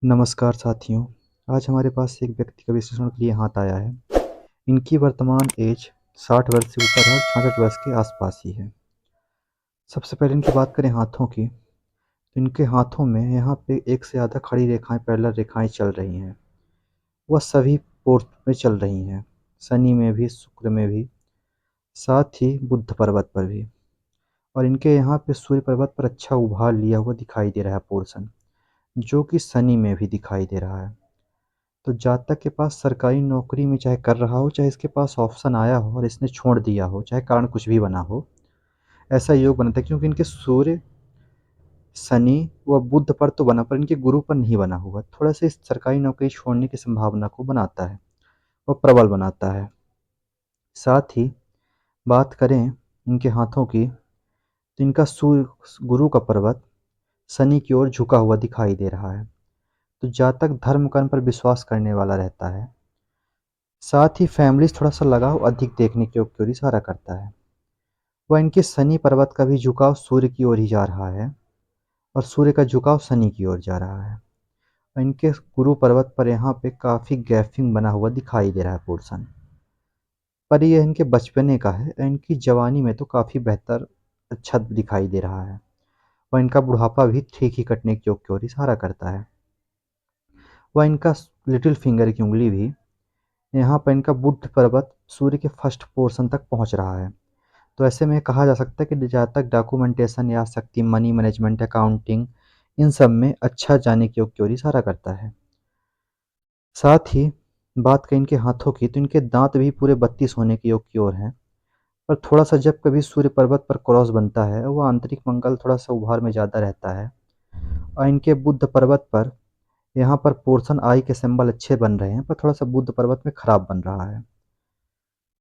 नमस्कार साथियों। आज हमारे पास एक व्यक्ति का विश्लेषण के लिए हाथ आया है। इनकी वर्तमान एज 60 वर्ष से ऊपर है और 66 वर्ष के आसपास ही है। सबसे पहले इनकी बात करें हाथों की, तो इनके हाथों में यहाँ पे एक से ज़्यादा खड़ी रेखाएं, पैरेलल रेखाएं चल रही हैं। वह सभी पोर्ट में चल रही हैं, शनि में भी, शुक्र में भी, साथ ही बुध पर्वत पर भी। और इनके यहाँ पे सूर्य पर्वत पर अच्छा उभार लिया हुआ दिखाई दे रहा है पोर्शन, जो कि शनि में भी दिखाई दे रहा है। तो जातक के पास सरकारी नौकरी में चाहे कर रहा हो, चाहे इसके पास ऑप्शन आया हो और इसने छोड़ दिया हो, चाहे कारण कुछ भी बना हो, ऐसा योग बनता है क्योंकि इनके सूर्य, शनि व बुध पर तो बना, पर इनके गुरु पर नहीं बना हुआ। थोड़ा सा इस सरकारी नौकरी छोड़ने की संभावना को बनाता है और प्रबल बनाता है। साथ ही बात करें इनके हाथों की, तो इनका सूर्य, गुरु का पर्वत शनि की ओर झुका हुआ दिखाई दे रहा है। तो जातक धर्म कर्म पर विश्वास करने वाला रहता है। साथ ही फैमिली से थोड़ा सा लगाव अधिक देखने की ओर इशारा करता है। वह इनके शनि पर्वत का भी झुकाव सूर्य की ओर ही जा रहा है और सूर्य का झुकाव शनि की ओर जा रहा है। और इनके गुरु पर्वत पर यहाँ पे काफ़ी गैपिंग बना हुआ दिखाई दे रहा है पोर्शन, पर यह इनके बचपने का है। इनकी जवानी में तो काफ़ी बेहतर अच्छा दिखाई दे रहा है और इनका बुढ़ापा भी ठीक ही कटने की ओर इशारा करता है। वह इनका लिटिल फिंगर की उंगली भी, यहाँ पर इनका बुध पर्वत सूर्य के फर्स्ट पोर्शन तक पहुँच रहा है। तो ऐसे में कहा जा सकता है कि जहाँ तक डॉक्यूमेंटेशन या शक्ति, मनी मैनेजमेंट, अकाउंटिंग, इन सब में अच्छा जाने की ओर इशारा करता है। साथ ही बात करें इनके हाथों की, तो इनके दांत भी पूरे 32 होने की योग की ओर हैं। पर थोड़ा सा जब कभी सूर्य पर्वत पर क्रॉस बनता है, वह आंतरिक मंगल थोड़ा सा उभार में ज़्यादा रहता है। और इनके बुध पर्वत पर यहाँ पर पोर्शन आई के सिंबल अच्छे बन रहे हैं, पर थोड़ा सा बुध पर्वत में खराब बन रहा है।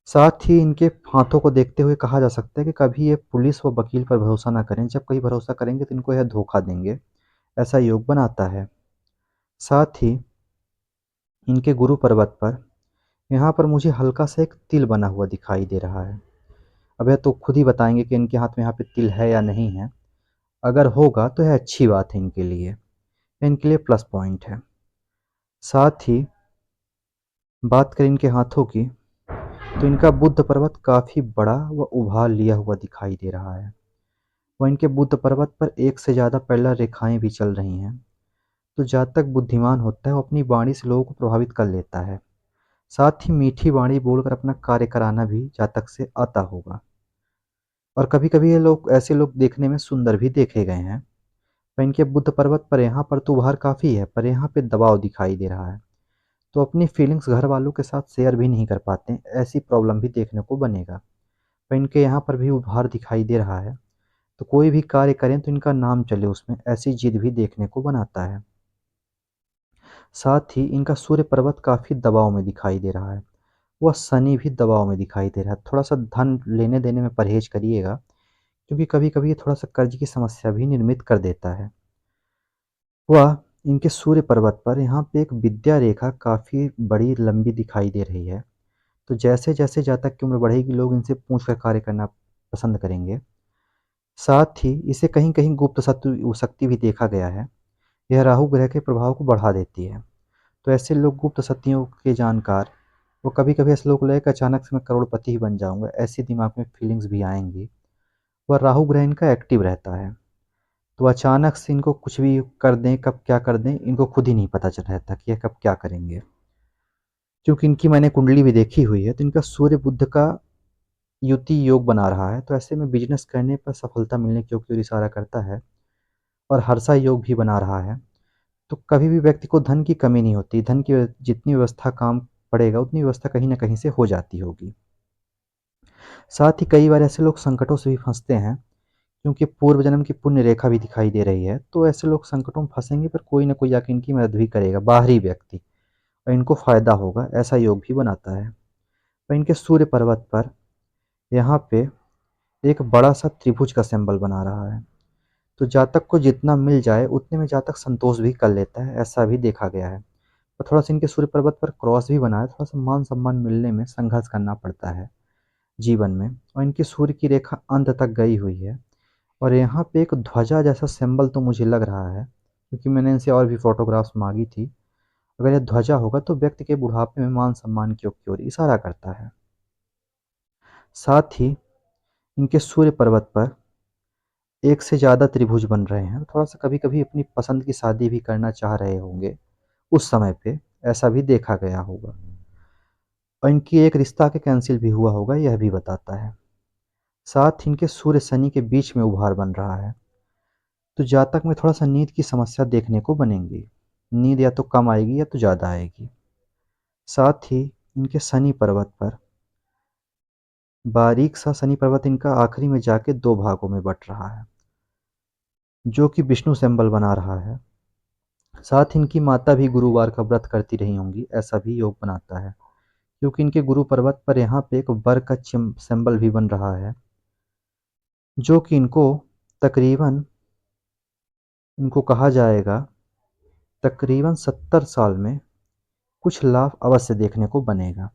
साथ ही इनके हाथों को देखते हुए कहा जा सकता है कि कभी ये पुलिस व वकील पर भरोसा ना करें। जब कहीं भरोसा करेंगे तो इनको यह धोखा देंगे, ऐसा योग बनाता है। साथ ही इनके गुरु पर्वत पर यहाँ पर मुझे हल्का सा एक तिल बना हुआ दिखाई दे रहा है। अब यह तो खुद ही बताएंगे कि इनके हाथ में यहाँ पे तिल है या नहीं है। अगर होगा तो यह अच्छी बात है इनके लिए, इनके लिए प्लस पॉइंट है। साथ ही बात करें इनके हाथों की, तो इनका बुध पर्वत काफ़ी बड़ा व उभार लिया हुआ दिखाई दे रहा है। वह इनके बुध पर्वत पर एक से ज़्यादा पैरेलल रेखाएं भी चल रही हैं। तो जातक बुद्धिमान होता है, वो अपनी वाणी से लोगों को प्रभावित कर लेता है। साथ ही मीठी वाणी बोलकर अपना कार्य कराना भी जातक से आता होगा। और कभी कभी ये लोग, ऐसे लोग देखने में सुंदर भी देखे गए हैं। पर इनके बुध पर्वत पर यहाँ पर तो उभार काफ़ी है, पर यहाँ पे दबाव दिखाई दे रहा है। तो अपनी फीलिंग्स घर वालों के साथ शेयर भी नहीं कर पाते, ऐसी प्रॉब्लम भी देखने को बनेगा। पर इनके यहाँ पर भी उभार दिखाई दे रहा है। तो कोई भी कार्य करें तो इनका नाम चले उसमें, ऐसी जिद भी देखने को बनाता है। साथ ही इनका सूर्य पर्वत काफ़ी दबाव में दिखाई दे रहा है। वह शनि भी दबाव में दिखाई दे रहा है। थोड़ा सा धन लेने देने में परहेज करिएगा, क्योंकि कभी कभी ये थोड़ा सा कर्ज की समस्या भी निर्मित कर देता है। वह इनके सूर्य पर्वत पर यहाँ पे एक विद्या रेखा काफ़ी बड़ी लंबी दिखाई दे रही है। तो जैसे जैसे जातक की उम्र बढ़ेगी, लोग इनसे पूछ कर कार्य करना पसंद करेंगे। साथ ही इसे कहीं कहीं गुप्त शत्रु शक्ति भी देखा गया है। यह राहु ग्रह के प्रभाव को बढ़ा देती है। तो ऐसे लोग गुप्त शक्तियों के जानकार, वो कभी कभी ऐसे लोग लगेगा अचानक से मैं करोड़पति ही बन जाऊंगा, ऐसी दिमाग में फीलिंग्स भी आएंगी। वह राहु ग्रह इनका एक्टिव रहता है। तो अचानक से इनको कुछ भी कर दें, कब क्या कर दें, इनको खुद ही नहीं पता चल रहता कि यह कब क्या करेंगे। क्योंकि इनकी मैंने कुंडली भी देखी हुई है, तो इनका सूर्य बुध का युति योग बना रहा है। तो ऐसे में बिजनेस करने पर सफलता मिलने की ओर इशारा करता है। और हर्षा योग भी बना रहा है। तो कभी भी व्यक्ति को धन की कमी नहीं होती। धन की जितनी व्यवस्था काम पड़ेगा, उतनी व्यवस्था कहीं ना कहीं से हो जाती होगी। साथ ही कई बार ऐसे लोग संकटों से भी फंसते हैं, क्योंकि पूर्व जन्म की पुण्य रेखा भी दिखाई दे रही है। तो ऐसे लोग संकटों में फंसेंगे, पर कोई ना कोई आके इनकी मदद भी करेगा, बाहरी व्यक्ति, और इनको फायदा होगा, ऐसा योग भी बनाता है। और इनके सूर्य पर्वत पर यहाँ पे एक बड़ा सा त्रिभुज का सिंबल बना रहा है। तो जातक को जितना मिल जाए उतने में जातक संतोष भी कर लेता है, ऐसा भी देखा गया है। और थोड़ा सा इनके सूर्य पर्वत पर क्रॉस भी बना है। थोड़ा सा मान सम्मान मिलने में संघर्ष करना पड़ता है जीवन में। और इनकी सूर्य की रेखा अंत तक गई हुई है। और यहाँ पे एक ध्वजा जैसा सिंबल तो मुझे लग रहा है क्योंकि मैंने इनसे और भी फ़ोटोग्राफ्स माँगी थी। अगर यह ध्वजा होगा तो व्यक्ति के बुढ़ापे में मान-सम्मान की ओर इशारा करता है। साथ ही इनके सूर्य पर्वत पर एक से ज़्यादा त्रिभुज बन रहे हैं। थोड़ा-सा कभी-कभी अपनी पसंद की शादी भी करना चाह रहे होंगे उस समय पे, ऐसा भी देखा गया होगा। और इनकी एक रिश्ता के कैंसिल भी हुआ होगा, यह भी बताता है। साथ ही इनके सूर्य शनि के बीच में उभार बन रहा है, तो जातक में थोड़ा-सा नींद की समस्या देखने को बनेंगी। नींद या तो कम आएगी या तो ज़्यादा आएगी। साथ ही इनके शनि पर्वत पर बारीक सा शनि पर्वत इनका आखिरी में जाके 2 भागों में बँट रहा है, जो कि विष्णु सिंबल बना रहा है। साथ ही इनकी माता भी गुरुवार का व्रत करती रही होंगी, ऐसा भी योग बनाता है। क्योंकि इनके गुरु पर्वत पर यहाँ पे एक वर का सिंबल भी बन रहा है, जो कि तकरीबन इनको कहा जाएगा तकरीबन 70 साल में कुछ लाभ अवश्य देखने को बनेगा।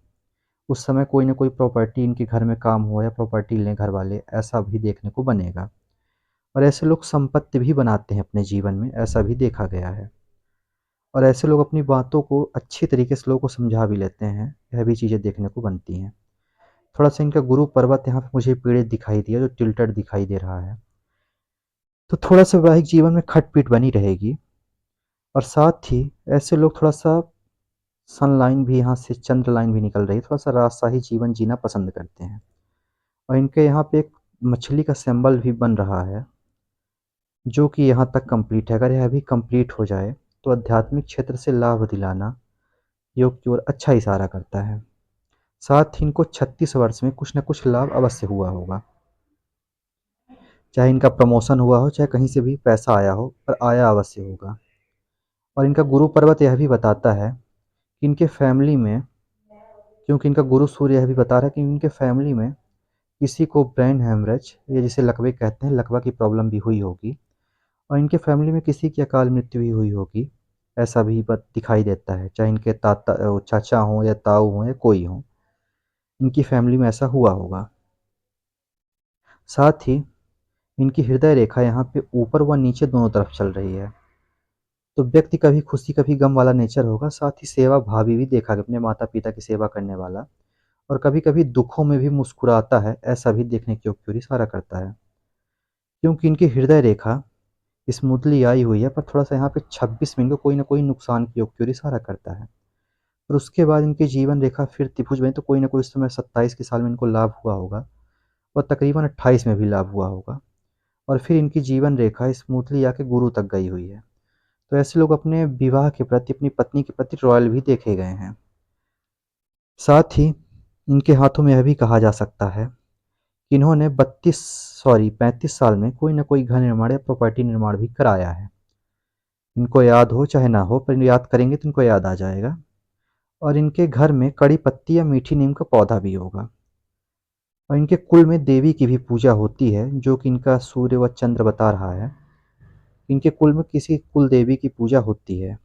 उस समय कोई न कोई प्रॉपर्टी इनके घर में काम हुआ या प्रॉपर्टी लें घर वाले, ऐसा भी देखने को बनेगा। और ऐसे लोग संपत्ति भी बनाते हैं अपने जीवन में, ऐसा भी देखा गया है। और ऐसे लोग अपनी बातों को अच्छी तरीके से लोगों को समझा भी लेते हैं, यह भी चीज़ें देखने को बनती हैं। थोड़ा-सा इनका गुरु पर्वत यहाँ पे मुझे पीड़ित दिखाई दिया, जो टिल्टेड दिखाई दे रहा है। तो थोड़ा-सा वैवाहिक जीवन में खटपट बनी रहेगी। और साथ ही ऐसे लोग थोड़ा-सा सन लाइन भी यहाँ से चंद्र लाइन भी निकल रही है, थोड़ा-सा राजशाही जीवन जीना पसंद करते हैं। और इनके यहाँ पे एक मछली का सिंबल भी बन रहा है, जो कि यहाँ तक कंप्लीट है। अगर यह भी कंप्लीट हो जाए, तो आध्यात्मिक क्षेत्र से लाभ दिलाना योग की ओर अच्छा इशारा करता है। साथ ही इनको 36 वर्ष में कुछ न कुछ लाभ अवश्य हुआ होगा। चाहे इनका प्रमोशन हुआ हो, चाहे कहीं से भी पैसा आया हो, पर आया अवश्य होगा। और इनका गुरु पर्वत यह भी बताता है कि इनके फैमिली में, क्योंकि इनका गुरु सूर्य यह भी बता रहा है कि इनके फैमिली में किसी को ब्रेन हैमरेज या जिसे लकवे कहते हैं, लकवा की प्रॉब्लम भी हुई होगी। और इनके फैमिली में किसी की अकाल मृत्यु भी हुई होगी, ऐसा भी दिखाई देता है। चाहे इनके चाचा हों या ताऊ हों या कोई हो, इनकी फैमिली में ऐसा हुआ होगा। साथ ही इनकी हृदय रेखा यहाँ पे ऊपर व नीचे दोनों तरफ चल रही है, तो व्यक्ति कभी खुशी कभी गम वाला नेचर होगा। साथ ही सेवा भावी भी देखा गया, अपने माता पिता की सेवा करने वाला। और कभी कभी दुखों में भी मुस्कुराता है, ऐसा भी देखने की ओर इशारा करता है। क्योंकि इनकी हृदय रेखा स्मूथली आई हुई है, पर थोड़ा-सा यहाँ पे 26 में इनको कोई न कोई नुकसान की ओर इशारा करता है। और उसके बाद इनकी जीवन रेखा फिर त्रिभुज बनी, तो कोई न कोई इस समय 27 के साल में इनको लाभ हुआ होगा और तकरीबन 28 में भी लाभ हुआ होगा। और फिर इनकी जीवन रेखा स्मूथली आके गुरु तक गई हुई है। तो ऐसे लोग अपने विवाह के प्रति, अपनी पत्नी के प्रति रॉयल भी देखे गए हैं। साथ ही इनके हाथों में यह भी कहा जा सकता है कि इन्होंने 35 साल में कोई न कोई घर निर्माण या प्रॉपर्टी निर्माण भी कराया है। इनको याद हो चाहे ना हो, पर याद करेंगे तो इनको याद आ जाएगा। और इनके घर में कड़ी पत्ती या मीठी नीम का पौधा भी होगा। और इनके कुल में देवी की भी पूजा होती है, जो कि इनका सूर्य व चंद्र बता रहा है। इनके कुल में किसी कुल देवी की पूजा होती है,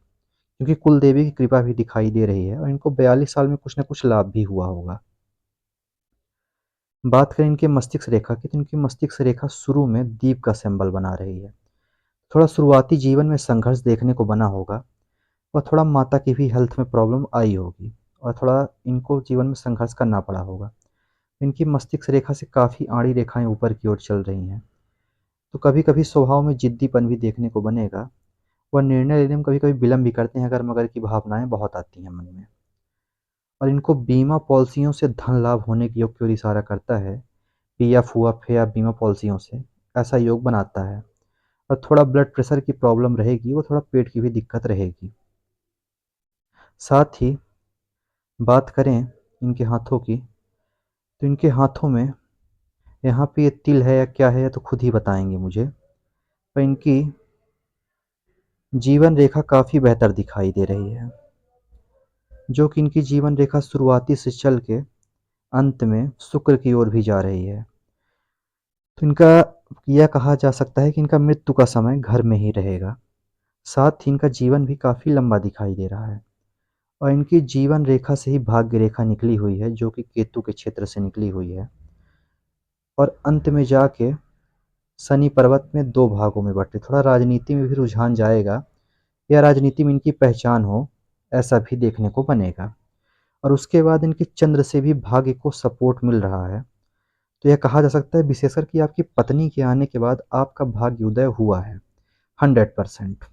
क्योंकि कुल देवी की कृपा भी दिखाई दे रही है। और इनको 42 साल में कुछ न कुछ लाभ भी हुआ होगा। बात करें इनके मस्तिष्क रेखा की, तो इनकी मस्तिष्क रेखा शुरू में दीप का सिंबल बना रही है। थोड़ा शुरुआती जीवन में संघर्ष देखने को बना होगा, और थोड़ा माता की भी हेल्थ में प्रॉब्लम आई होगी, और थोड़ा इनको जीवन में संघर्ष करना पड़ा होगा। इनकी मस्तिष्क रेखा से काफ़ी आड़ी रेखाएं ऊपर की ओर चल रही हैं, तो कभी-कभी स्वभाव में जिद्दीपन भी देखने को बनेगा। वह निर्णय लेने में कभी-कभी विलंब भी करते हैं, अगर मगर की भावनाएं बहुत आती हैं मन में। और इनको बीमा पॉलिसियों से धन लाभ होने की योग की ओर इशारा करता है। पीएफ हुआ या बीमा पॉलिसियों से ऐसा योग बनाता है। और थोड़ा ब्लड प्रेशर की प्रॉब्लम रहेगी, वो थोड़ा पेट की भी दिक्कत रहेगी। साथ ही बात करें इनके हाथों की, तो इनके हाथों में यहाँ पे ये तिल है या क्या है, या तो खुद ही बताएंगे मुझे। पर इनकी जीवन रेखा काफ़ी बेहतर दिखाई दे रही है, जो कि इनकी जीवन रेखा शुरुआती से चल के अंत में शुक्र की ओर भी जा रही है। तो इनका यह कहा जा सकता है कि इनका मृत्यु का समय घर में ही रहेगा। साथ ही इनका जीवन भी काफ़ी लंबा दिखाई दे रहा है। और इनकी जीवन रेखा से ही भाग्य रेखा निकली हुई है, जो कि केतु के क्षेत्र से निकली हुई है। और अंत में जाके शनि पर्वत में 2 भागों में बँटे। थोड़ा राजनीति में भी रुझान जाएगा, या राजनीति में इनकी पहचान हो, ऐसा भी देखने को बनेगा। और उसके बाद इनके चंद्र से भी भाग्य को सपोर्ट मिल रहा है। तो यह कहा जा सकता है विशेषकर कि आपकी पत्नी के आने के बाद आपका भाग्य उदय हुआ है 100%।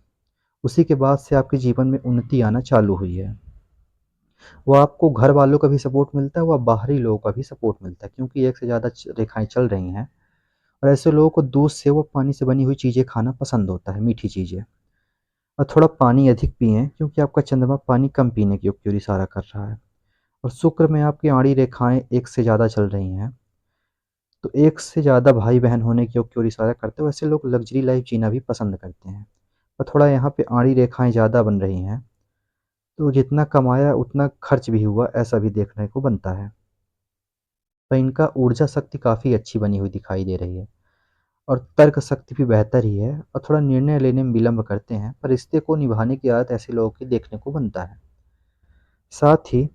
उसी के बाद से आपके जीवन में उन्नति आना चालू हुई है। वो आपको घर वालों का भी सपोर्ट मिलता है, वह बाहरी लोगों का भी सपोर्ट मिलता है, क्योंकि एक से ज़्यादा रेखाएं चल रही हैं। और ऐसे लोगों को दूध से व पानी से बनी हुई चीज़ें खाना पसंद होता है, मीठी चीज़ें। और थोड़ा पानी अधिक पिएं, क्योंकि आपका चंद्रमा पानी कम पीने की ओर इशारा कर रहा है। और शुक्र में आपकी आड़ी रेखाएं एक से ज़्यादा चल रही हैं, तो एक से ज़्यादा भाई बहन होने की ओर इशारा करते हुए ऐसे लोग लग्जरी लाइफ जीना भी पसंद करते हैं। और थोड़ा यहाँ पे आड़ी रेखाएं ज़्यादा बन रही हैं, तो जितना कमाया उतना खर्च भी हुआ, ऐसा भी देखने को बनता है। तो इनका ऊर्जा शक्ति काफ़ी अच्छी बनी हुई दिखाई दे रही है। और तर्क शक्ति भी बेहतर ही है, और थोड़ा निर्णय लेने में विलंब करते हैं, पर रिश्ते को निभाने की आदत ऐसे लोगों की देखने को बनता है। साथ ही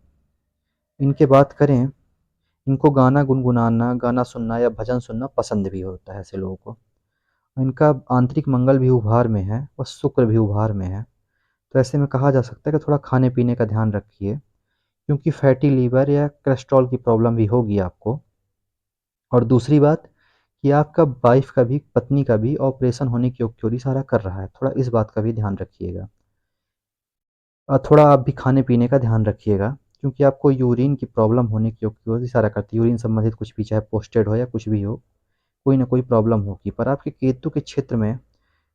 इनके बात करें, इनको गाना गुनगुनाना, गाना सुनना या भजन सुनना पसंद भी होता है ऐसे लोगों को। इनका आंतरिक मंगल भी उभार में है और शुक्र भी उभार में है। तो ऐसे में कहा जा सकता है कि थोड़ा खाने पीने का ध्यान रखिए, क्योंकि फैटी लीवर या कोलेस्ट्रॉल की प्रॉब्लम भी होगी आपको। और दूसरी बात कि आपका वाइफ का भी, पत्नी का भी ऑपरेशन होने की ओर इशारा कर रहा है, थोड़ा इस बात का भी ध्यान रखिएगा। और थोड़ा आप भी खाने पीने का ध्यान रखिएगा, क्योंकि आपको यूरिन की प्रॉब्लम होने की ओर इशारा करती है। यूरिन संबंधित कुछ भी, चाहे पोस्टेड हो या कुछ भी हो, कोई ना कोई प्रॉब्लम होगी। पर आपके केतु के क्षेत्र में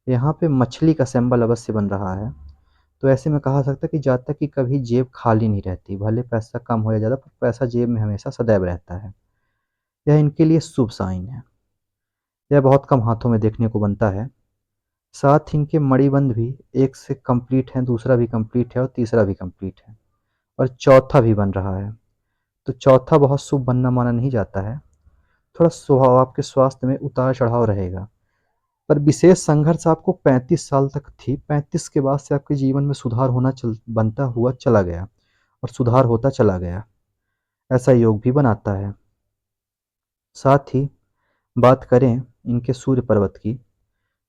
यहाँ पे मछली का सिंबल अवश्य बन रहा है। तो ऐसे में कहा सकता है कि जब तक कि कभी जेब खाली नहीं रहती, भले पैसा कम हो या ज़्यादा, पर पैसा जेब में हमेशा सदैव रहता है। यह इनके लिए शुभ साइन है। यह बहुत कम हाथों में देखने को बनता है। साथ ही इनके मणिबंध भी एक से कंप्लीट है, दूसरा भी कंप्लीट है और तीसरा भी कंप्लीट है, और चौथा भी बन रहा है। तो चौथा बहुत शुभ बनना माना नहीं जाता है। थोड़ा स्वभाव, आपके स्वास्थ्य में उतार चढ़ाव रहेगा, पर विशेष संघर्ष आपको 35 साल तक थी। 35 के बाद से आपके जीवन में सुधार होना बनता हुआ चला गया, और सुधार होता चला गया, ऐसा योग भी बनाता है। साथ ही बात करें इनके सूर्य पर्वत की, तो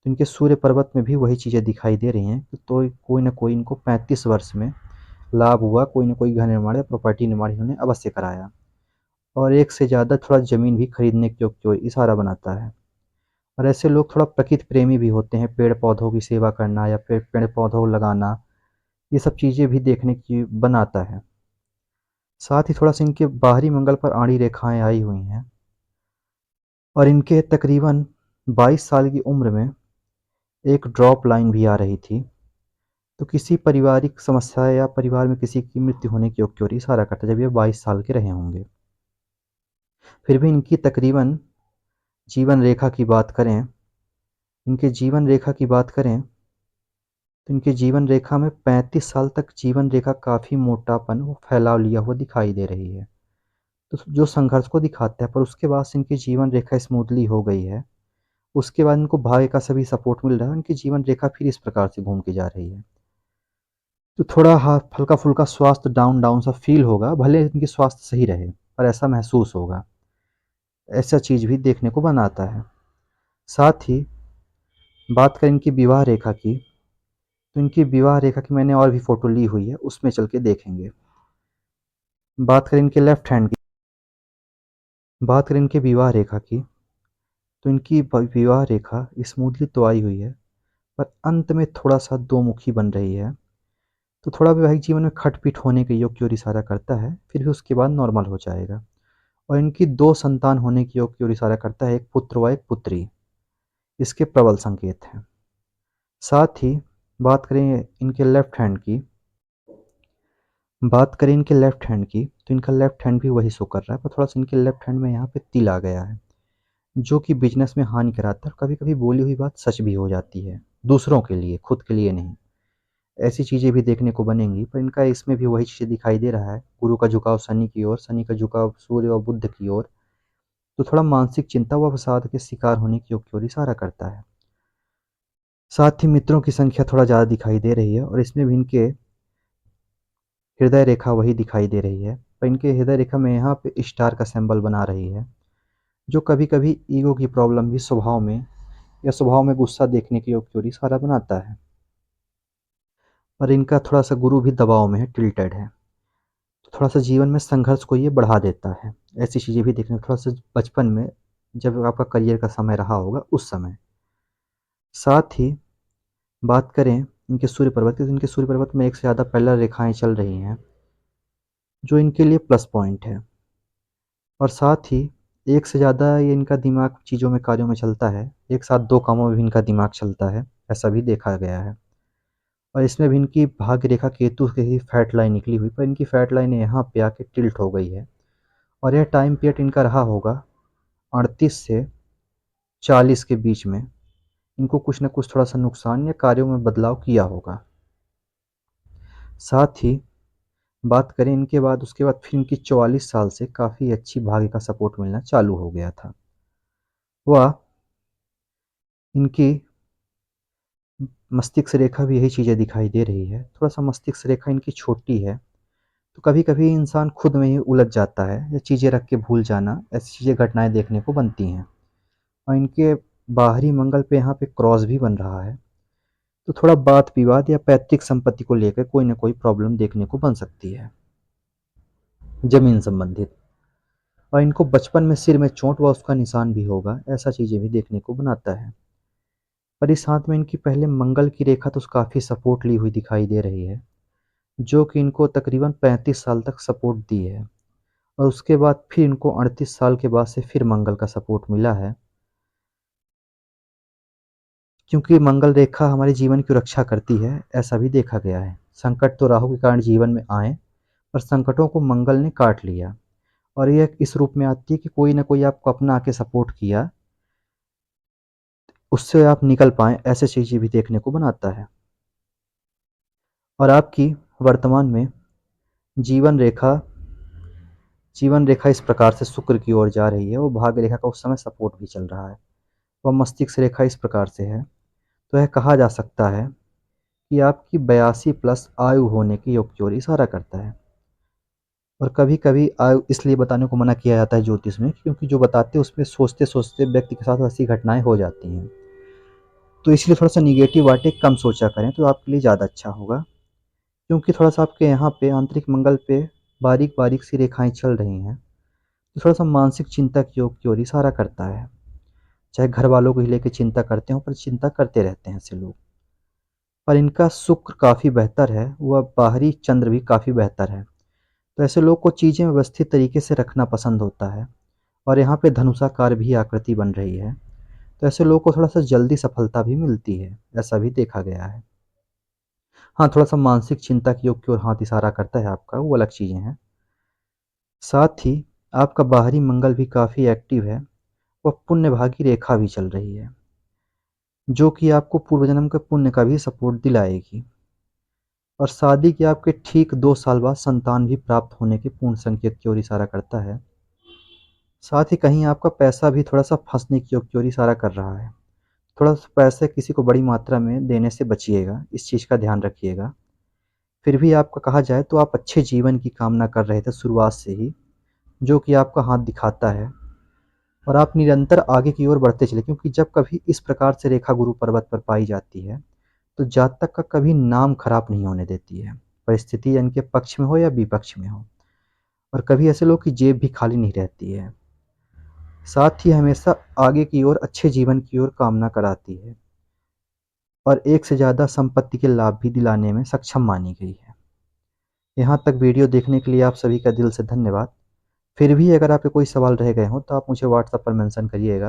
इनके सूर्य पर्वत में भी वही चीज़ें दिखाई दे रही हैं कि तो कोई ना कोई इनको 35 वर्ष में लाभ हुआ, कोई ना कोई घर निर्माण या प्रॉपर्टी निर्माण इन्होंने अवश्य कराया। और एक से ज़्यादा थोड़ा ज़मीन भी खरीदने की ओर इशारा बनाता है। और ऐसे लोग थोड़ा प्रकृति प्रेमी भी होते हैं, पेड़ पौधों की सेवा करना या फिर पेड़ पौधों लगाना, ये सब चीज़ें भी देखने की बनाता है। साथ ही थोड़ा सा इनके बाहरी मंगल पर आड़ी रेखाएं आई हुई हैं, और इनके तकरीबन 22 साल की उम्र में एक ड्रॉप लाइन भी आ रही थी। तो किसी पारिवारिक समस्या या परिवार में किसी की मृत्यु होने की ओर इशारा करता है, जब ये 22 साल के रहे होंगे। फिर भी इनकी तकरीबन जीवन रेखा की बात करें, इनके जीवन रेखा की बात करें तो इनके जीवन रेखा में 35 साल तक जीवन रेखा काफ़ी मोटापन व फैलाव लिया हुआ दिखाई दे रही है। तो जो संघर्ष को दिखाता है, पर उसके बाद से इनकी जीवन रेखा स्मूथली हो गई है। उसके बाद इनको भाग्य का सभी सपोर्ट मिल रहा है, उनकी जीवन रेखा फिर इस प्रकार से घूम के जा रही है। तो थोड़ा हल्का फुल्का स्वास्थ्य डाउन डाउन सा फील होगा, भले इनकी स्वास्थ्य सही रहे, पर ऐसा महसूस होगा। ऐसा चीज़ भी देखने को बनाता है। साथ ही बात करें इनकी विवाह रेखा की, तो इनकी विवाह रेखा की मैंने और भी फ़ोटो ली हुई है, उसमें चल के देखेंगे। बात करें इनके लेफ्ट हैंड की, बात करें इनके विवाह रेखा की, तो इनकी विवाह रेखा स्मूथली तो आई हुई है, पर अंत में थोड़ा-सा दो मुखी बन रही है। तो थोड़ा वैवाहिक जीवन में खटपिट होने के योग की ओर इशारा करता है, फिर भी उसके बाद नॉर्मल हो जाएगा। और इनकी 2 संतान होने की योग की ओर इशारा करता है, एक पुत्र व एक पुत्री, इसके प्रबल संकेत हैं। साथ ही बात करें इनके लेफ्ट हैंड की, बात करें इनके लेफ्ट हैंड की, तो इनका लेफ्ट हैंड भी वही शो कर रहा है, पर थोड़ा-सा इनके लेफ्ट हैंड में यहाँ पे तिल आ गया है, जो कि बिज़नेस में हानि कराता है। कभी-कभी बोली हुई बात सच भी हो जाती है, दूसरों के लिए, खुद के लिए नहीं। ऐसी चीज़ें भी देखने को बनेंगी, पर इनका इसमें भी वही चीज़ें दिखाई दे रहा है। गुरु का झुकाव शनि की ओर, शनि का झुकाव सूर्य और बुध की ओर, तो थोड़ा मानसिक चिंता व अवसाद के शिकार होने की ओर इशारा करता है। साथ ही मित्रों की संख्या थोड़ा ज़्यादा दिखाई दे रही है, और इसमें भी इनके हृदय रेखा वही दिखाई दे रही है, पर इनके हृदय रेखा में यहाँ पे स्टार का सिंबल बना रही है, जो कभी-कभी ईगो की प्रॉब्लम भी स्वभाव में, या स्वभाव में गुस्सा देखने की ओर इशारा बनाता है। और इनका थोड़ा सा गुरु भी दबाव में है, टिल्टेड है, तो थोड़ा सा जीवन में संघर्ष को ये बढ़ा देता है। ऐसी चीज़ें भी देखने थोड़ा सा बचपन में जब आपका करियर का समय रहा होगा उस समय। साथ ही बात करें इनके सूर्य पर्वत की, तो इनके सूर्य पर्वत में एक से ज़्यादा पैरेलल रेखाएं चल रही हैं, जो इनके लिए प्लस पॉइंट है। और साथ ही एक से ज़्यादा ये इनका दिमाग चीज़ों में, कार्यों में चलता है, एक साथ 2 कामों में भी इनका दिमाग चलता है, ऐसा भी देखा गया है। और इसमें भी इनकी भाग्य रेखा केतु की ही फैट लाइन निकली हुई, पर इनकी फैट लाइन यहाँ पे आके टिल्ट हो गई है। और यह टाइम पीरियड इनका रहा होगा 38 से 40 के बीच में। इनको कुछ न कुछ थोड़ा-सा नुकसान या कार्यों में बदलाव किया होगा। साथ ही बात करें इनके बाद, उसके बाद फिर इनकी 44 साल से काफ़ी अच्छी भाग्य का सपोर्ट मिलना चालू हो गया था। वह इनकी मस्तिष्क रेखा भी यही चीज़ें दिखाई दे रही है। थोड़ा-सा मस्तिष्क रेखा इनकी छोटी है, तो कभी-कभी इंसान खुद में ही उलझ जाता है, या चीज़ें रख के भूल जाना, ऐसी चीज़ें घटनाएँ देखने को बनती हैं। और इनके बाहरी मंगल पे यहाँ पे क्रॉस भी बन रहा है, तो थोड़ा वाद-विवाद या पैतृक संपत्ति को लेकर कोई न कोई प्रॉब्लम देखने को बन सकती है, ज़मीन संबंधित। और इनको बचपन में सिर में चोट व उसका निशान भी होगा, ऐसा चीज़ें भी देखने को बनाता है। पर इस हाथ में इनकी पहले मंगल की रेखा तो काफ़ी सपोर्ट ली हुई दिखाई दे रही है, जो कि इनको तकरीबन 35 साल तक सपोर्ट दी है। और उसके बाद फिर इनको 38 साल के बाद से फिर मंगल का सपोर्ट मिला है, क्योंकि मंगल रेखा हमारे जीवन की रक्षा करती है, ऐसा भी देखा गया है। संकट तो राहु के कारण जीवन में आए, पर संकटों को मंगल ने काट लिया। और यह इस रूप में आती है कि कोई ना कोई आपको अपना आके सपोर्ट किया, उससे आप निकल पाएँ, ऐसी चीज़ें भी देखने को बनाता है। और आपकी वर्तमान में जीवन रेखा जीवन रेखा इस प्रकार से शुक्र की ओर जा रही है, वो भाग्य रेखा का उस समय सपोर्ट भी चल रहा है। वह मस्तिष्क रेखा इस प्रकार से है, तो यह कहा जा सकता है कि आपकी 82 प्लस आयु होने की योग की ओर इशारा करता है। और कभी-कभी आयु इसलिए बताने को मना किया जाता है ज्योतिष में, क्योंकि जो बताते हैं उसमें सोचते-सोचते व्यक्ति के साथ वैसी घटनाएँ हो जाती हैं। तो इसलिए थोड़ा-सा नेगेटिव बातें कम सोचा करें, तो आपके लिए ज़्यादा अच्छा होगा। क्योंकि थोड़ा-सा आपके यहाँ पे आंतरिक मंगल पे बारीक-बारीक सी रेखाएँ चल रही हैं, तो थोड़ा-सा मानसिक चिंता की योग की ओर इशारा करता है। चाहे घर वालों को ही लेके चिंता करते हों, पर चिंता करते रहते हैं ऐसे लोग। पर इनका शुक्र काफ़ी बेहतर है, वह बाहरी चंद्र भी काफ़ी बेहतर है। तो ऐसे लोग को चीज़ें व्यवस्थित तरीके से रखना पसंद होता है। और यहाँ पे धनुषाकार भी आकृति बन रही है, तो ऐसे लोगों को थोड़ा-सा जल्दी सफलता भी मिलती है, ऐसा भी देखा गया है। हाँ, थोड़ा-सा मानसिक चिंता की योग की ओर हाथ इशारा करता है आपका, वो अलग चीज़ें हैं। साथ ही आपका बाहरी मंगल भी काफ़ी एक्टिव है, वह पुण्य भागी रेखा भी चल रही है, जो कि आपको पूर्व जन्म के पुण्य का भी सपोर्ट दिलाएगी। और शादी के आपके ठीक 2 साल बाद संतान भी प्राप्त होने के पूर्ण संकेत की ओर इशारा करता है। साथ ही कहीं आपका पैसा भी थोड़ा-सा फँसने की योग की ओर इशारा कर रहा है। थोड़ा-सा पैसे किसी को बड़ी मात्रा में देने से बचिएगा, इस चीज़ का ध्यान रखिएगा। फिर भी आपका कहा जाए तो आप अच्छे जीवन की कामना कर रहे थे शुरुआत से ही, जो कि आपका हाथ दिखाता है। और आप निरंतर आगे की ओर बढ़ते चले, क्योंकि जब कभी इस प्रकार से रेखा गुरु पर्वत पर पाई जाती है, तो जातक का कभी नाम खराब नहीं होने देती है, परिस्थिति इनके पक्ष में हो या विपक्ष में हो। और कभी ऐसे लोग की जेब भी खाली नहीं रहती है। साथ ही हमेशा आगे की ओर अच्छे जीवन की ओर कामना कराती है, और एक से ज़्यादा संपत्ति के लाभ भी दिलाने में सक्षम मानी गई है। यहाँ तक वीडियो देखने के लिए आप सभी का दिल से धन्यवाद। फिर भी अगर आपके कोई सवाल रह गए हों, तो आप मुझे व्हाट्सएप पर मेंशन करिएगा।